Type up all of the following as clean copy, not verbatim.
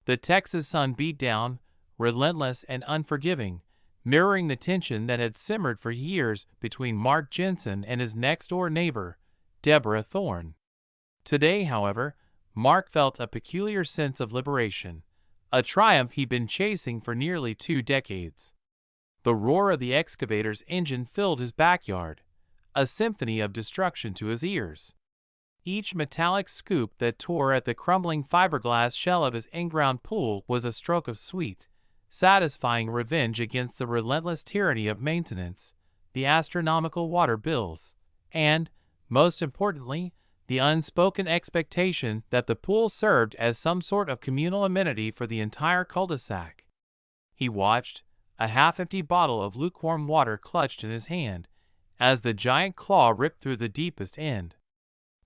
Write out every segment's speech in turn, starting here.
The Texas sun beat down, relentless and unforgiving, mirroring the tension that had simmered for years between Mark Jensen and his next-door neighbor, Deborah Thorne. Today, however, Mark felt a peculiar sense of liberation, a triumph he'd been chasing for nearly 2 decades. The roar of the excavator's engine filled his backyard, a symphony of destruction to his ears. Each metallic scoop that tore at the crumbling fiberglass shell of his in-ground pool was a stroke of sweet, satisfying revenge against the relentless tyranny of maintenance, the astronomical water bills, and, most importantly, the unspoken expectation that the pool served as some sort of communal amenity for the entire cul-de-sac. He watched, a half-empty bottle of lukewarm water clutched in his hand, as the giant claw ripped through the deepest end.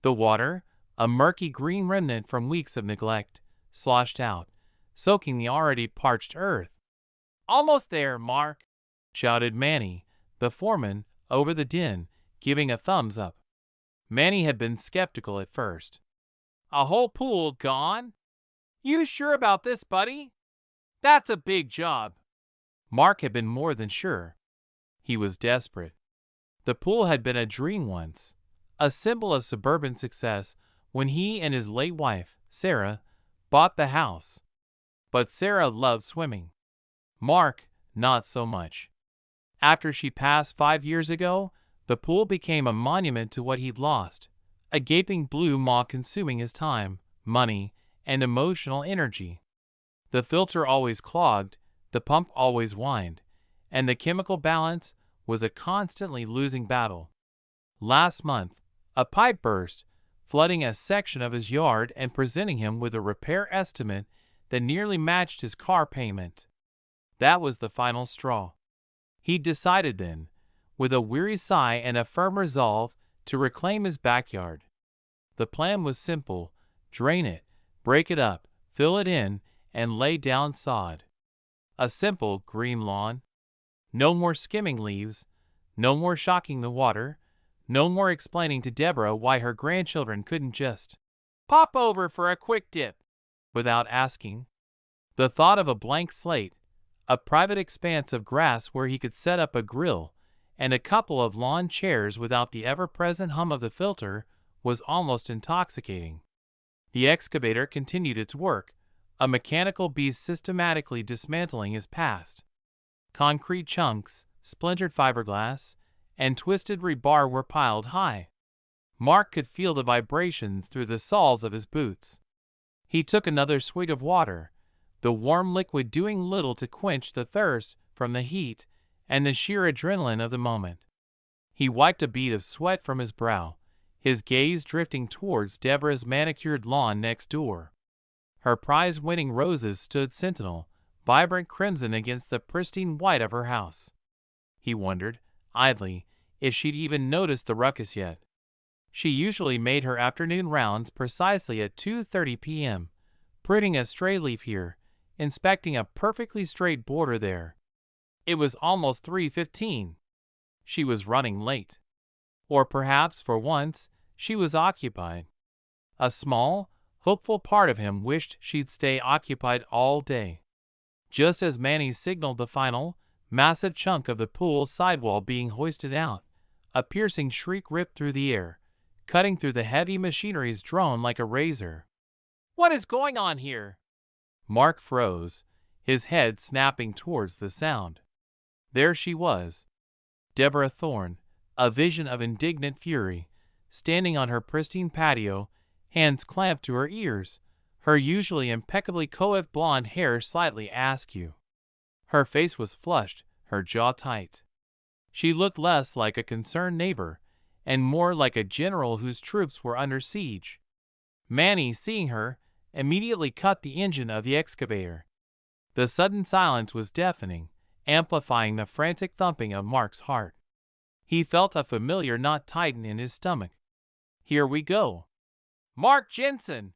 The water, a murky green remnant from weeks of neglect, sloshed out, soaking the already parched earth. "Almost there, Mark," shouted Manny, the foreman, over the din, giving a thumbs up. Manny had been skeptical at first. "A whole pool gone? You sure about this, buddy? That's a big job." Mark had been more than sure. He was desperate. The pool had been a dream once, a symbol of suburban success when he and his late wife, Sarah, bought the house. But Sarah loved swimming. Mark, not so much. After she passed 5 years ago, the pool became a monument to what he'd lost, a gaping blue maw consuming his time, money, and emotional energy. The filter always clogged, the pump always whined, and the chemical balance was a constantly losing battle. Last month, a pipe burst, flooding a section of his yard and presenting him with a repair estimate that nearly matched his car payment. That was the final straw. He decided then, with a weary sigh and a firm resolve, to reclaim his backyard. The plan was simple: drain it, break it up, fill it in, and lay down sod. A simple green lawn. No more skimming leaves, no more shocking the water, no more explaining to Deborah why her grandchildren couldn't just pop over for a quick dip without asking. The thought of a blank slate, a private expanse of grass where he could set up a grill, and a couple of lawn chairs without the ever-present hum of the filter was almost intoxicating. The excavator continued its work, a mechanical beast systematically dismantling his past. Concrete chunks, splintered fiberglass, and twisted rebar were piled high. Mark could feel the vibrations through the soles of his boots. He took another swig of water, the warm liquid doing little to quench the thirst from the heat and the sheer adrenaline of the moment. He wiped a bead of sweat from his brow, his gaze drifting towards Deborah's manicured lawn next door. Her prize-winning roses stood sentinel, vibrant crimson against the pristine white of her house. He wondered, idly, if she'd even noticed the ruckus yet. She usually made her afternoon rounds precisely at 2:30 p.m., pruning a stray leaf here, inspecting a perfectly straight border there. It was almost 3:15. She was running late. Or perhaps, for once, she was occupied. A small, hopeful part of him wished she'd stay occupied all day. Just as Manny signaled the final, massive chunk of the pool sidewall being hoisted out, a piercing shriek ripped through the air, cutting through the heavy machinery's drone like a razor. "What is going on here?" Mark froze, his head snapping towards the sound. There she was, Deborah Thorne, a vision of indignant fury, standing on her pristine patio, hands clamped to her ears, her usually impeccably coiffed blonde hair slightly askew. Her face was flushed, her jaw tight. She looked less like a concerned neighbor, and more like a general whose troops were under siege. Manny, seeing her, immediately cut the engine of the excavator. The sudden silence was deafening, amplifying the frantic thumping of Mark's heart. He felt a familiar knot tighten in his stomach. "Here we go." "Mark Jensen,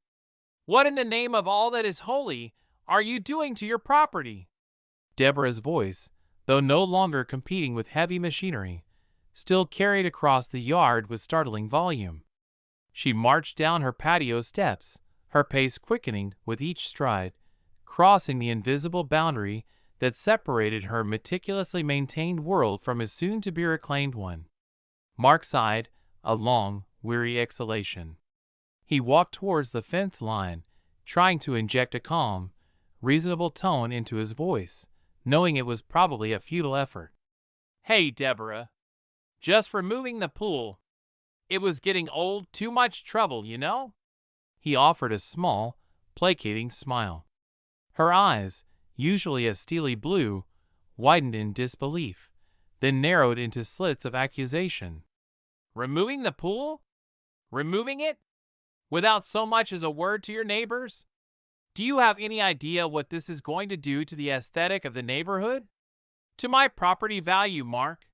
what in the name of all that is holy are you doing to your property?" Deborah's voice, though no longer competing with heavy machinery, still carried across the yard with startling volume. She marched down her patio steps, her pace quickening with each stride, crossing the invisible boundary that separated her meticulously maintained world from his soon-to-be reclaimed one. Mark sighed, a long, weary exhalation. He walked towards the fence line, trying to inject a calm, reasonable tone into his voice, knowing it was probably a futile effort. "Hey, Deborah. Just removing the pool. It was getting old, too much trouble, you know?" He offered a small, placating smile. Her eyes, usually a steely blue, widened in disbelief, then narrowed into slits of accusation. "Removing the pool? Removing it? Without so much as a word to your neighbors? Do you have any idea what this is going to do to the aesthetic of the neighborhood? To my property value, Mark?"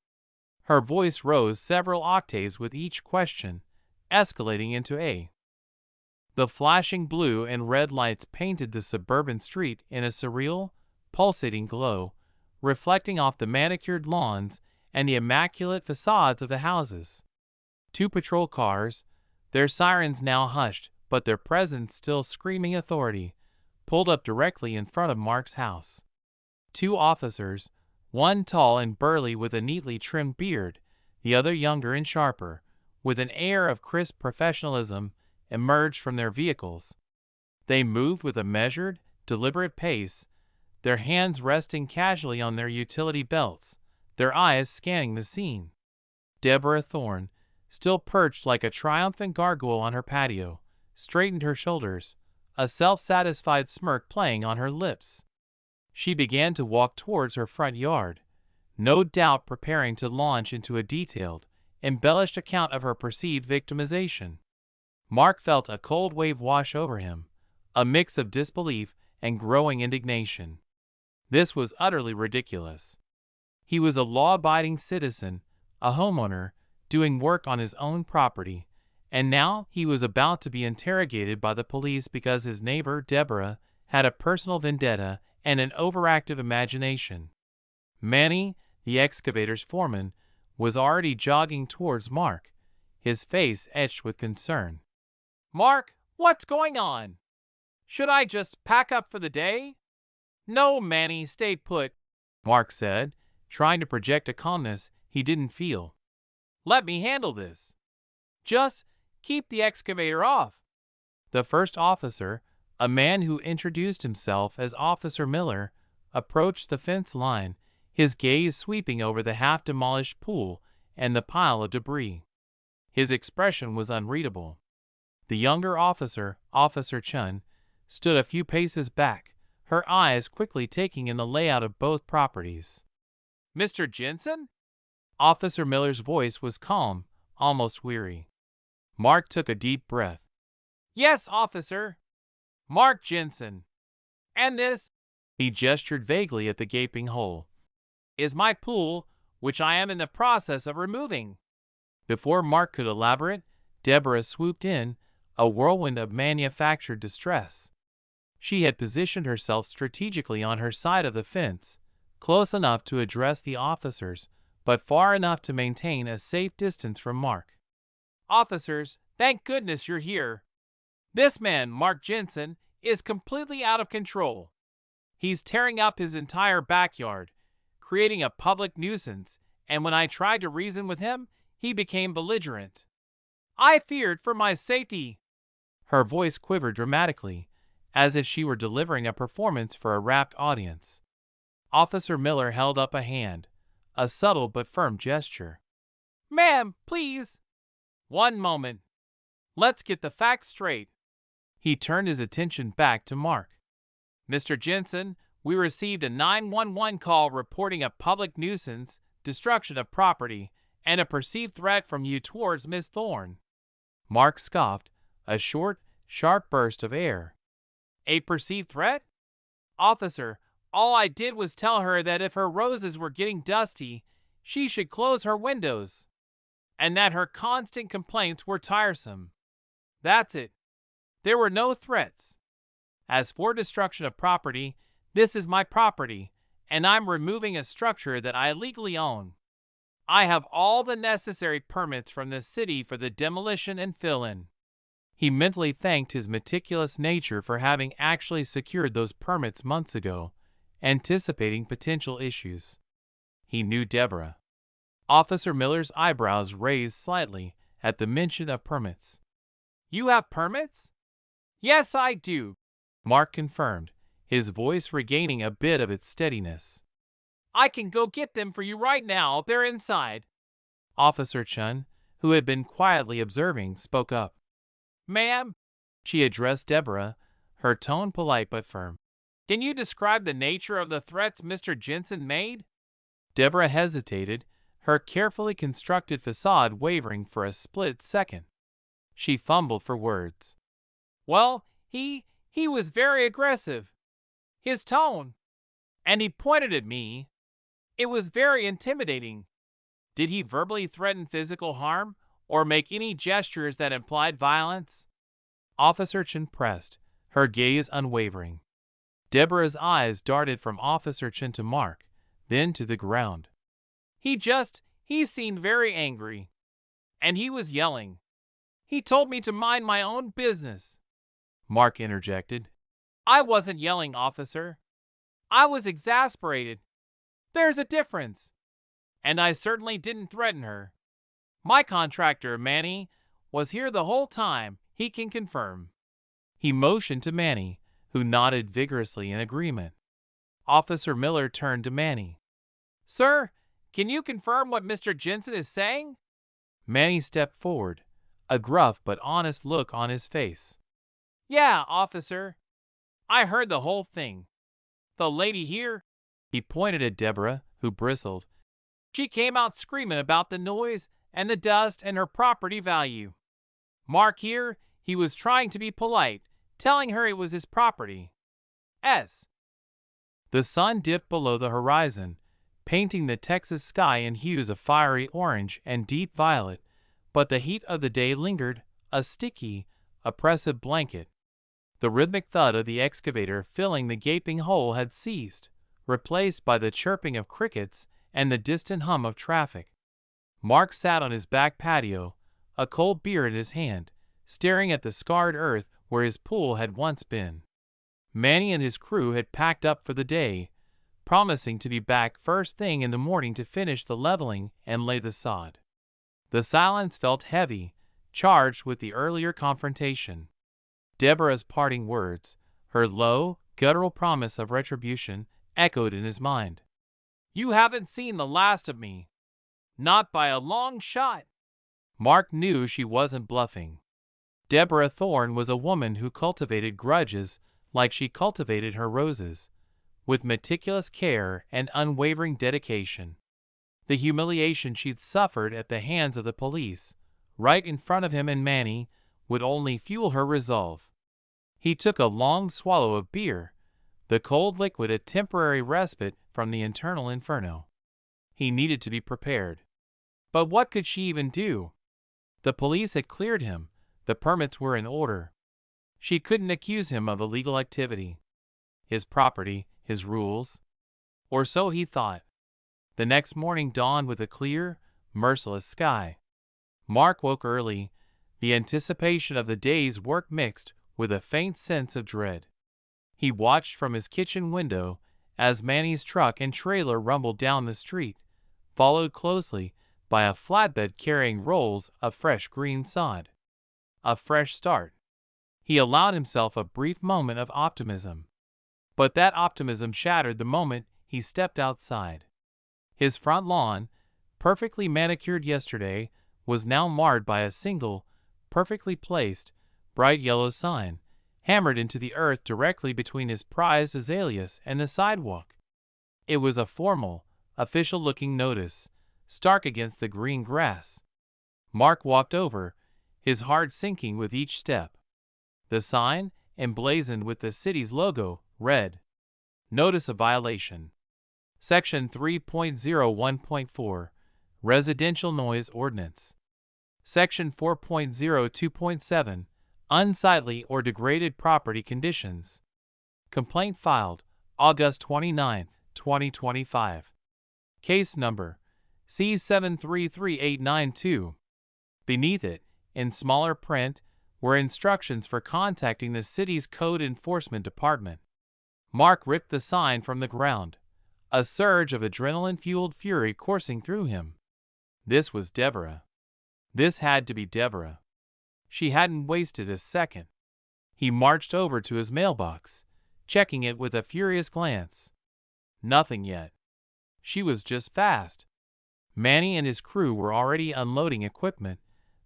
Her voice rose several octaves with each question, escalating into a. The flashing blue and red lights painted the suburban street in a surreal, pulsating glow, reflecting off the manicured lawns and the immaculate facades of the houses. 2 patrol cars, their sirens now hushed but their presence still screaming authority, pulled up directly in front of Mark's house. 2 officers, one tall and burly with a neatly trimmed beard, the other younger and sharper, with an air of crisp professionalism, emerged from their vehicles. They moved with a measured, deliberate pace, their hands resting casually on their utility belts, their eyes scanning the scene. Deborah Thorne, still perched like a triumphant gargoyle on her patio, straightened her shoulders, a self-satisfied smirk playing on her lips. She began to walk towards her front yard, no doubt preparing to launch into a detailed, embellished account of her perceived victimization. Mark felt a cold wave wash over him, a mix of disbelief and growing indignation. This was utterly ridiculous. He was a law-abiding citizen, a homeowner, doing work on his own property, and now he was about to be interrogated by the police because his neighbor, Deborah, had a personal vendetta and an overactive imagination. Manny, the excavator's foreman, was already jogging towards Mark, his face etched with concern. "Mark, what's going on? Should I just pack up for the day?" "No, Manny, stay put," Mark said, trying to project a calmness he didn't feel. "Let me handle this. Just keep the excavator off." The first officer, a man who introduced himself as Officer Miller, approached the fence line, his gaze sweeping over the half-demolished pool and the pile of debris. His expression was unreadable. The younger officer, Officer Chun, stood a few paces back, her eyes quickly taking in the layout of both properties. "Mr. Jensen?" Officer Miller's voice was calm, almost weary. Mark took a deep breath. "Yes, officer. Mark Jensen. And this," he gestured vaguely at the gaping hole, "is my pool, which I am in the process of removing." Before Mark could elaborate, Deborah swooped in, a whirlwind of manufactured distress. She had positioned herself strategically on her side of the fence, close enough to address the officers, but far enough to maintain a safe distance from Mark. "Officers, thank goodness you're here. This man, Mark Jensen, is completely out of control. He's tearing up his entire backyard, creating a public nuisance, and when I tried to reason with him, he became belligerent. I feared for my safety." Her voice quivered dramatically, as if she were delivering a performance for a rapt audience. Officer Miller held up a hand, a subtle but firm gesture. "Ma'am, please. One moment. Let's get the facts straight." He turned his attention back to Mark. "Mr. Jensen, we received a 911 call reporting a public nuisance, destruction of property, and a perceived threat from you towards Miss Thorne." Mark scoffed, a short, sharp burst of air. "A perceived threat? Officer, all I did was tell her that if her roses were getting dusty, she should close her windows, and that her constant complaints were tiresome. That's it. There were no threats. As for destruction of property, this is my property, and I'm removing a structure that I legally own. I have all the necessary permits from the city for the demolition and fill-in." He mentally thanked his meticulous nature for having actually secured those permits months ago, anticipating potential issues. He knew Deborah. Officer Miller's eyebrows raised slightly at the mention of permits. "You have permits?" "Yes, I do," Mark confirmed, his voice regaining a bit of its steadiness. "I can go get them for you right now. They're inside." Officer Chun, who had been quietly observing, spoke up. "Ma'am," she addressed Deborah, her tone polite but firm, "can you describe the nature of the threats Mr. Jensen made?" Deborah hesitated, her carefully constructed facade wavering for a split second. She fumbled for words. "Well, he was very aggressive. His tone. And he pointed at me. It was very intimidating." "Did he verbally threaten physical harm or make any gestures that implied violence?" Officer Chen pressed, her gaze unwavering. Deborah's eyes darted from Officer Chen to Mark, then to the ground. He seemed very angry. And he was yelling. He told me to mind my own business." Mark interjected. "I wasn't yelling, officer. I was exasperated. There's a difference. And I certainly didn't threaten her. My contractor, Manny, was here the whole time, he can confirm." He motioned to Manny, who nodded vigorously in agreement. Officer Miller turned to Manny. "Sir, can you confirm what Mr. Jensen is saying?" Manny stepped forward, a gruff but honest look on his face. "Yeah, officer. I heard the whole thing. The lady here," he pointed at Deborah, who bristled, "she came out screaming about the noise and the dust and her property value. Mark here, he was trying to be polite, telling her it was his property. The sun dipped below the horizon, painting the Texas sky in hues of fiery orange and deep violet, but the heat of the day lingered, a sticky, oppressive blanket. The rhythmic thud of the excavator filling the gaping hole had ceased, replaced by the chirping of crickets and the distant hum of traffic. Mark sat on his back patio, a cold beer in his hand, staring at the scarred earth where his pool had once been. Manny and his crew had packed up for the day, promising to be back first thing in the morning to finish the leveling and lay the sod. The silence felt heavy, charged with the earlier confrontation. Deborah's parting words, her low, guttural promise of retribution, echoed in his mind. "You haven't seen the last of me. Not by a long shot." Mark knew she wasn't bluffing. Deborah Thorne was a woman who cultivated grudges like she cultivated her roses, with meticulous care and unwavering dedication. The humiliation she'd suffered at the hands of the police, right in front of him and Manny, would only fuel her resolve. He took a long swallow of beer, the cold liquid a temporary respite from the internal inferno. He needed to be prepared. But what could she even do? The police had cleared him, the permits were in order. She couldn't accuse him of illegal activity. His property, his rules. Or so he thought. The next morning dawned with a clear, merciless sky. Mark woke early, the anticipation of the day's work mixed with a faint sense of dread. He watched from his kitchen window as Manny's truck and trailer rumbled down the street, followed closely by a flatbed carrying rolls of fresh green sod. A fresh start. He allowed himself a brief moment of optimism. But that optimism shattered the moment he stepped outside. His front lawn, perfectly manicured yesterday, was now marred by a single, perfectly placed, bright yellow sign, hammered into the earth directly between his prized azaleas and the sidewalk. It was a formal, official-looking notice, stark against the green grass. Mark walked over, his heart sinking with each step. The sign, emblazoned with the city's logo, read, "Notice of Violation. Section 3.01.4, Residential Noise Ordinance. Section 4.02.7, Unsightly or Degraded Property Conditions. Complaint filed, August 29, 2025. Case number, C733892. Beneath it, in smaller print, were instructions for contacting the city's code enforcement department. Mark ripped the sign from the ground, a surge of adrenaline-fueled fury coursing through him. This was Deborah. This had to be Deborah. She hadn't wasted a second. He marched over to his mailbox, checking it with a furious glance. Nothing yet. She was just fast. Manny and his crew were already unloading equipment,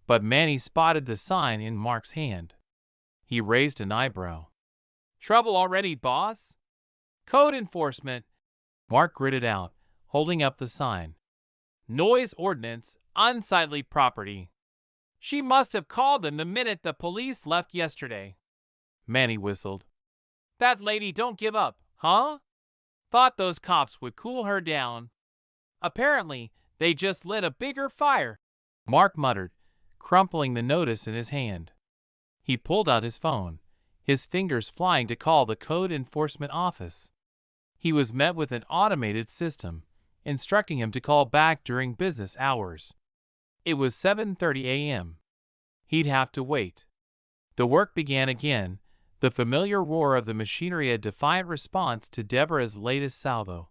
but Manny spotted the sign in Mark's hand. He raised an eyebrow. "Trouble already, boss?" "Code enforcement," Mark gritted out, holding up the sign. "Noise ordinance, unsightly property. She must have called them the minute the police left yesterday." Manny whistled. "That lady don't give up, huh? Thought those cops would cool her down. Apparently, they just lit a bigger fire," Mark muttered, crumpling the notice in his hand. He pulled out his phone, his fingers flying to call the code enforcement office. He was met with an automated system, instructing him to call back during business hours. It was 7:30 a.m. He'd have to wait. The work began again, the familiar roar of the machinery a defiant response to Deborah's latest salvo.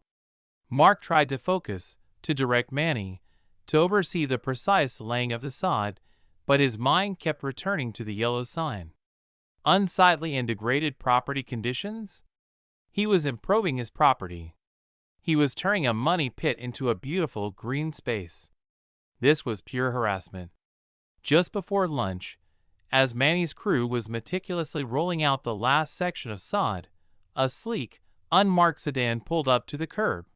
Mark tried to focus, to direct Manny, to oversee the precise laying of the sod, but his mind kept returning to the yellow sign. Unsightly and degraded property conditions? He was improving his property. He was turning a money pit into a beautiful green space. This was pure harassment. Just before lunch, as Manny's crew was meticulously rolling out the last section of sod, a sleek, unmarked sedan pulled up to the curb.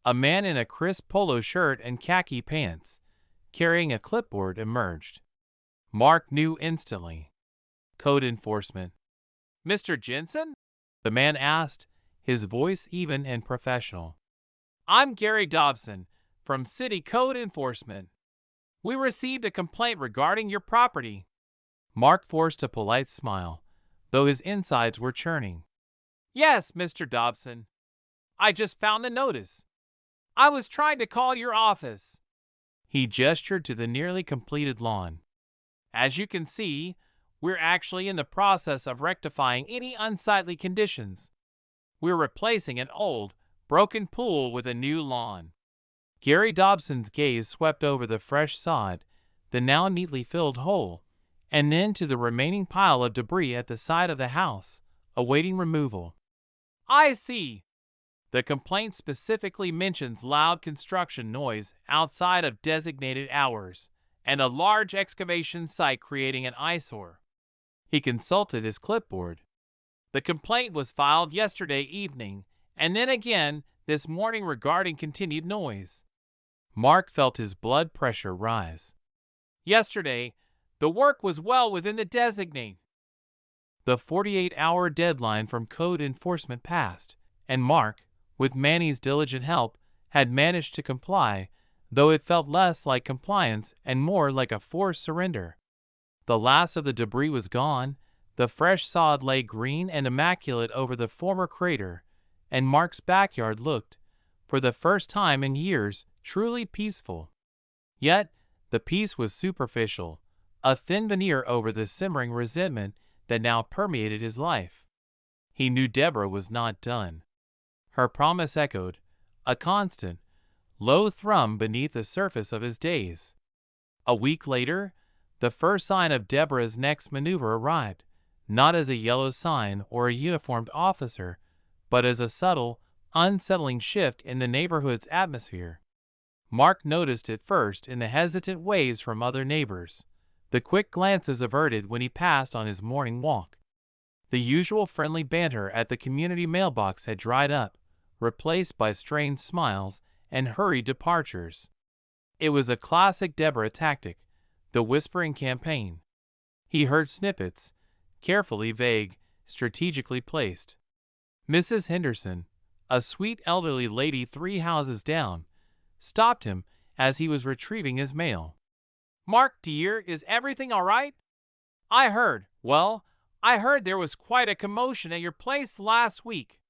A man in a crisp polo shirt and khaki pants, carrying a clipboard, emerged. Mark knew instantly. Code enforcement. "Mr. Jensen?" the man asked, his voice even and professional. "I'm Gary Dobson, from City Code Enforcement. We received a complaint regarding your property." Mark forced a polite smile, though his insides were churning. "Yes, Mr. Dobson. I just found the notice. I was trying to call your office." He gestured to the nearly completed lawn. "As you can see, we're actually in the process of rectifying any unsightly conditions. We're replacing an old, broken pool with a new lawn." Gary Dobson's gaze swept over the fresh sod, the now neatly filled hole, and then to the remaining pile of debris at the side of the house, awaiting removal. "I see. The complaint specifically mentions loud construction noise outside of designated hours, and a large excavation site creating an eyesore." He consulted his clipboard. "The complaint was filed yesterday evening, and then again this morning regarding continued noise." Mark felt his blood pressure rise. "Yesterday, the work was well within the designate." The 48-hour deadline from code enforcement passed, and Mark, with Manny's diligent help, had managed to comply, though it felt less like compliance and more like a forced surrender. The last of the debris was gone, the fresh sod lay green and immaculate over the former crater, and Mark's backyard looked, for the first time in years, truly peaceful. Yet, the peace was superficial, a thin veneer over the simmering resentment that now permeated his life. He knew Deborah was not done. Her promise echoed, a constant, low thrum beneath the surface of his days. A week later, the first sign of Deborah's next maneuver arrived, not as a yellow sign or a uniformed officer, but as a subtle, unsettling shift in the neighborhood's atmosphere. Mark noticed it first in the hesitant waves from other neighbors, the quick glances averted when he passed on his morning walk. The usual friendly banter at the community mailbox had dried up, replaced by strained smiles and hurried departures. It was a classic Deborah tactic, the whispering campaign. He heard snippets, carefully vague, strategically placed. Mrs. Henderson, a sweet elderly lady 3 houses down, stopped him as he was retrieving his mail. "Mark, dear, is everything all right? I heard there was quite a commotion at your place last week.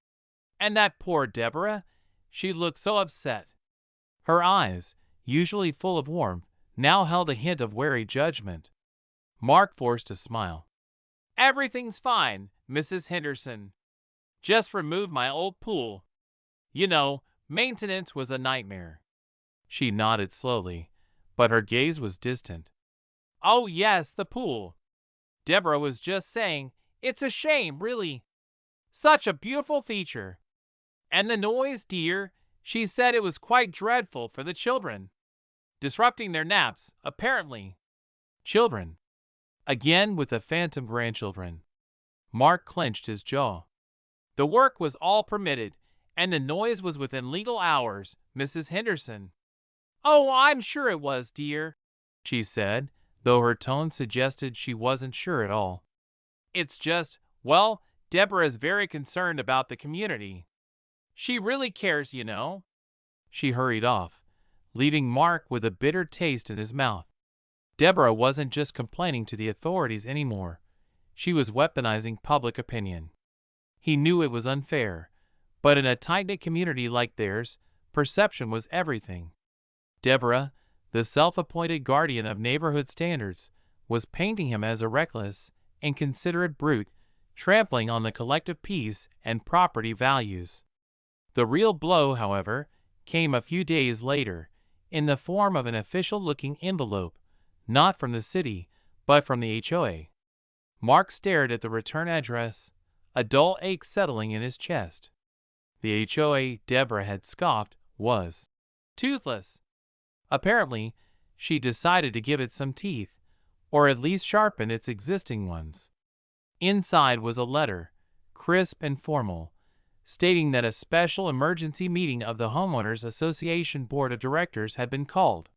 And that poor Deborah, she looked so upset." Her eyes, usually full of warmth, now held a hint of wary judgment. Mark forced a smile. Everything's fine, Mrs. Henderson. Just removed my old pool. You know, maintenance was a nightmare. She nodded slowly, but her gaze was distant. Oh yes, the pool. Deborah was just saying, it's a shame, really. Such a beautiful feature. And the noise, dear, she said it was quite dreadful for the children. Disrupting their naps, apparently. Children. Again with the phantom grandchildren. Mark clenched his jaw. The work was all permitted, and the noise was within legal hours, Mrs. Henderson. Oh, I'm sure it was, dear, she said, though her tone suggested she wasn't sure at all. It's just, well, Deborah is very concerned about the community. She really cares, you know. She hurried off, leaving Mark with a bitter taste in his mouth. Deborah wasn't just complaining to the authorities anymore. She was weaponizing public opinion. He knew it was unfair, but in a tight-knit community like theirs, perception was everything. Deborah, the self-appointed guardian of neighborhood standards, was painting him as a reckless, inconsiderate brute, trampling on the collective peace and property values. The real blow, however, came a few days later, in the form of an official-looking envelope, not from the city, but from the HOA. Mark stared at the return address, a dull ache settling in his chest. The HOA, Deborah had scoffed, was toothless. Apparently, she decided to give it some teeth, or at least sharpen its existing ones. Inside was a letter, crisp and formal, stating that a special emergency meeting of the Homeowners Association Board of Directors had been called.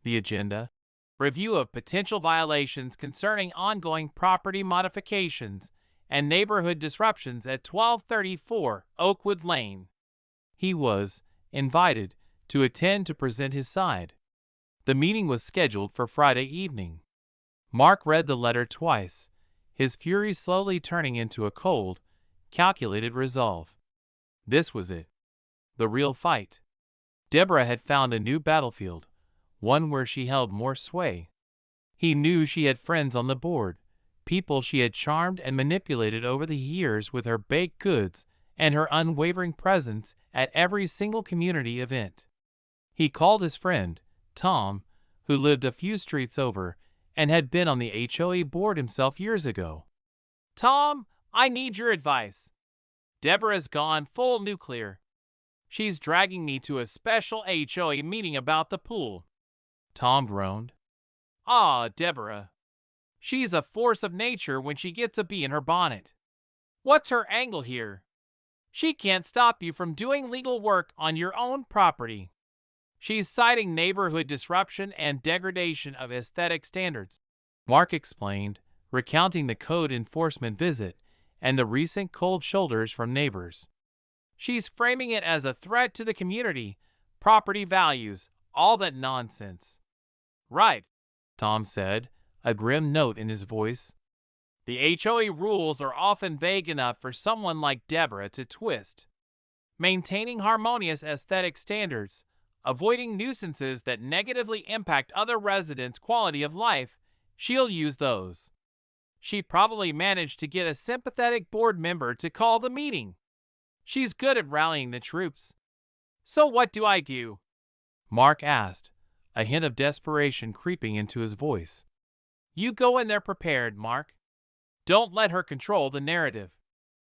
The agenda: review of potential violations concerning ongoing property modifications and neighborhood disruptions at 1234 Oakwood Lane. He was invited to attend to present his side. The meeting was scheduled for Friday evening. Mark read the letter twice, his fury slowly turning into a cold, calculated resolve. This was it. The real fight. Deborah had found a new battlefield, one where she held more sway. He knew she had friends on the board, people she had charmed and manipulated over the years with her baked goods and her unwavering presence at every single community event. He called his friend, Tom, who lived a few streets over and had been on the HOA board himself years ago. Tom, I need your advice. Deborah's gone full nuclear. She's dragging me to a special HOA meeting about the pool. Tom groaned. Ah, Deborah. She's a force of nature when she gets a bee in her bonnet. What's her angle here? She can't stop you from doing legal work on your own property. She's citing neighborhood disruption and degradation of aesthetic standards. Mark explained, recounting the code enforcement visit and the recent cold shoulders from neighbors. She's framing it as a threat to the community, property values, all that nonsense. Right, Tom said, a grim note in his voice. The HOA rules are often vague enough for someone like Deborah to twist. Maintaining harmonious aesthetic standards, avoiding nuisances that negatively impact other residents' quality of life, she'll use those. She probably managed to get a sympathetic board member to call the meeting. She's good at rallying the troops. So what do I do? Mark asked, a hint of desperation creeping into his voice. You go in there prepared, Mark. Don't let her control the narrative.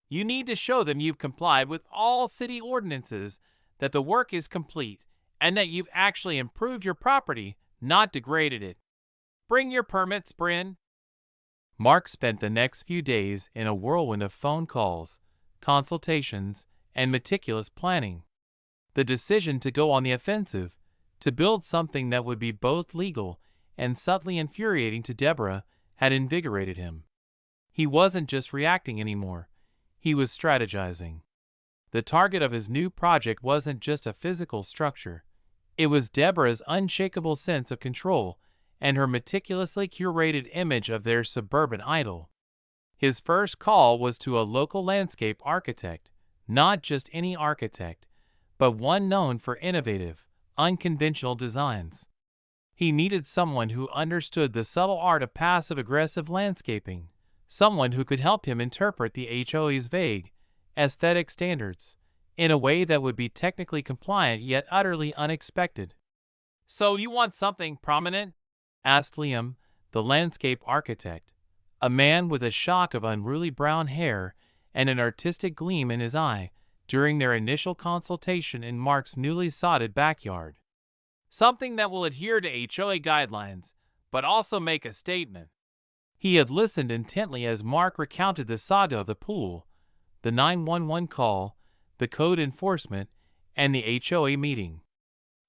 You need to show them you've complied with all city ordinances, that the work is complete, and that you've actually improved your property, not degraded it. Bring your permits, Bryn. Mark spent the next few days in a whirlwind of phone calls, consultations, and meticulous planning. The decision to go on the offensive, to build something that would be both legal and subtly infuriating to Deborah, had invigorated him. He wasn't just reacting anymore. He was strategizing. The target of his new project wasn't just a physical structure. It was Deborah's unshakable sense of control and her meticulously curated image of their suburban idol. His first call was to a local landscape architect, not just any architect, but one known for innovative, unconventional designs. He needed someone who understood the subtle art of passive-aggressive landscaping, someone who could help him interpret the HOA's vague, aesthetic standards in a way that would be technically compliant yet utterly unexpected. "So you want something prominent?" asked Liam, the landscape architect, a man with a shock of unruly brown hair and an artistic gleam in his eye during their initial consultation in Mark's newly sodded backyard. "Something that will adhere to HOA guidelines, but also make a statement." He had listened intently as Mark recounted the saga of the pool, the 911 call, the code enforcement, and the HOA meeting.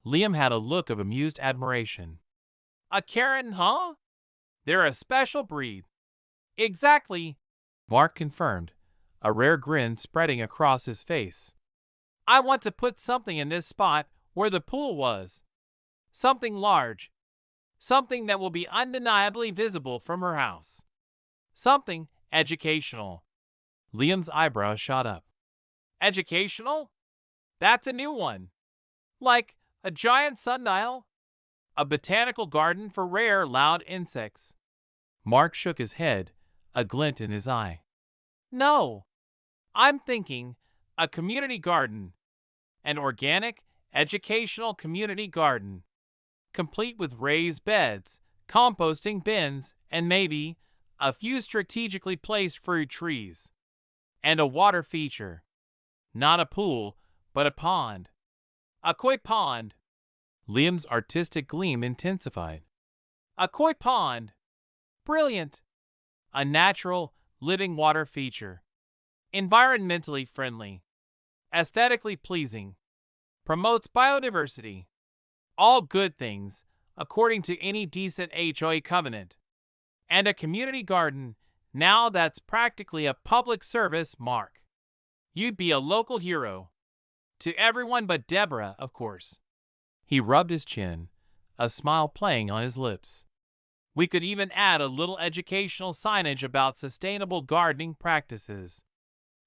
Liam had a look of amused admiration. "A Karen, huh? They're a special breed." "Exactly," Mark confirmed, a rare grin spreading across his face. "I want to put something in this spot where the pool was. Something large. Something that will be undeniably visible from her house. Something educational." Liam's eyebrows shot up. "Educational? That's a new one. Like a giant sundial? A botanical garden for rare, loud insects?" Mark shook his head, a glint in his eye. "No. I'm thinking a community garden. An organic, educational community garden. Complete with raised beds, composting bins, and maybe a few strategically placed fruit trees. And a water feature. Not a pool, but a pond. A koi pond." Liam's artistic gleam intensified. "A koi pond. Brilliant. A natural, living water feature. Environmentally friendly. Aesthetically pleasing. Promotes biodiversity. All good things, according to any decent HOA covenant. And a community garden, now that's practically a public service, Mark. You'd be a local hero. To everyone but Deborah, of course." He rubbed his chin, a smile playing on his lips. "We could even add a little educational signage about sustainable gardening practices.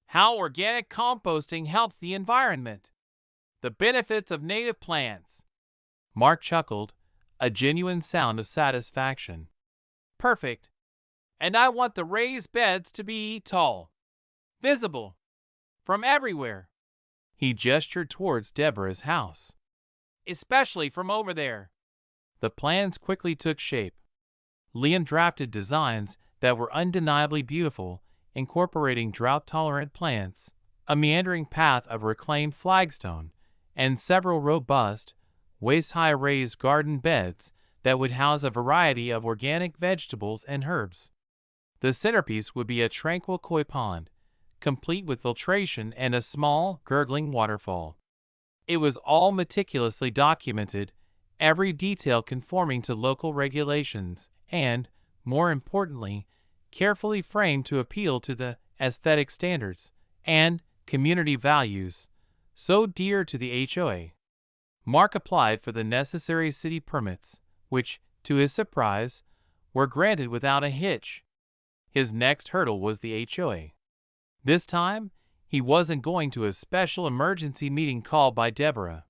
How organic composting helps the environment. The benefits of native plants." Mark chuckled, a genuine sound of satisfaction. "Perfect. And I want the raised beds to be tall. Visible. From everywhere." He gestured towards Deborah's house. "Especially from over there." The plans quickly took shape. Liam drafted designs that were undeniably beautiful, incorporating drought-tolerant plants, a meandering path of reclaimed flagstone, and several robust, waist-high raised garden beds that would house a variety of organic vegetables and herbs. The centerpiece would be a tranquil koi pond, complete with filtration and a small, gurgling waterfall. It was all meticulously documented, every detail conforming to local regulations, and, more importantly, carefully framed to appeal to the aesthetic standards and community values so dear to the HOA. Mark applied for the necessary city permits, which, to his surprise, were granted without a hitch. His next hurdle was the HOA. This time, he wasn't going to a special emergency meeting called by Deborah.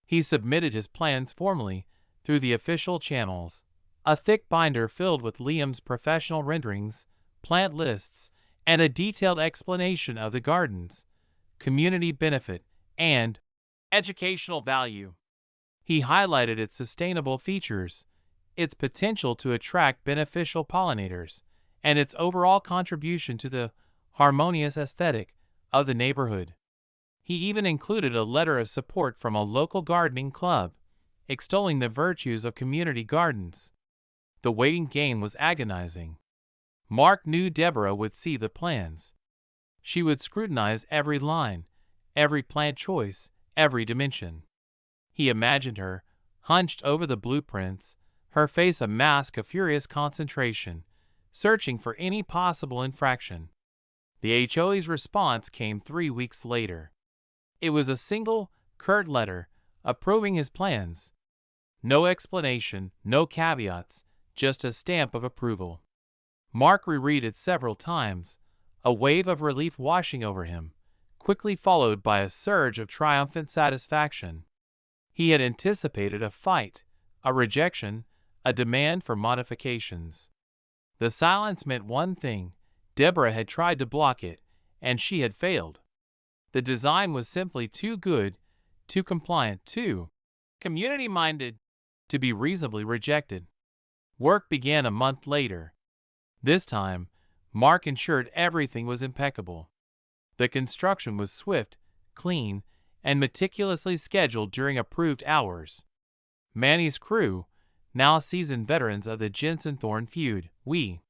He submitted his plans formally through the official channels, a thick binder filled with Liam's professional renderings, plant lists, and a detailed explanation of the gardens, community benefit, and educational value. He highlighted its sustainable features, its potential to attract beneficial pollinators, and its overall contribution to the harmonious aesthetic of the neighborhood. He even included a letter of support from a local gardening club, extolling the virtues of community gardens. The waiting game was agonizing. Mark knew Deborah would see the plans. She would scrutinize every line, every plant choice, every dimension. He imagined her, hunched over the blueprints, her face a mask of furious concentration, searching for any possible infraction. The HOA's response came 3 weeks later. It was a single, curt letter, approving his plans. No explanation, no caveats, just a stamp of approval. Mark reread it several times, a wave of relief washing over him, quickly followed by a surge of triumphant satisfaction. He had anticipated a fight, a rejection, a demand for modifications. The silence meant one thing: Deborah had tried to block it, and she had failed. The design was simply too good, too compliant, too community-minded to be reasonably rejected. Work began a month later. This time, Mark ensured everything was impeccable. The construction was swift, clean, and meticulously scheduled during approved hours. Manny's crew, now seasoned veterans of the Jensen-Thorne feud, we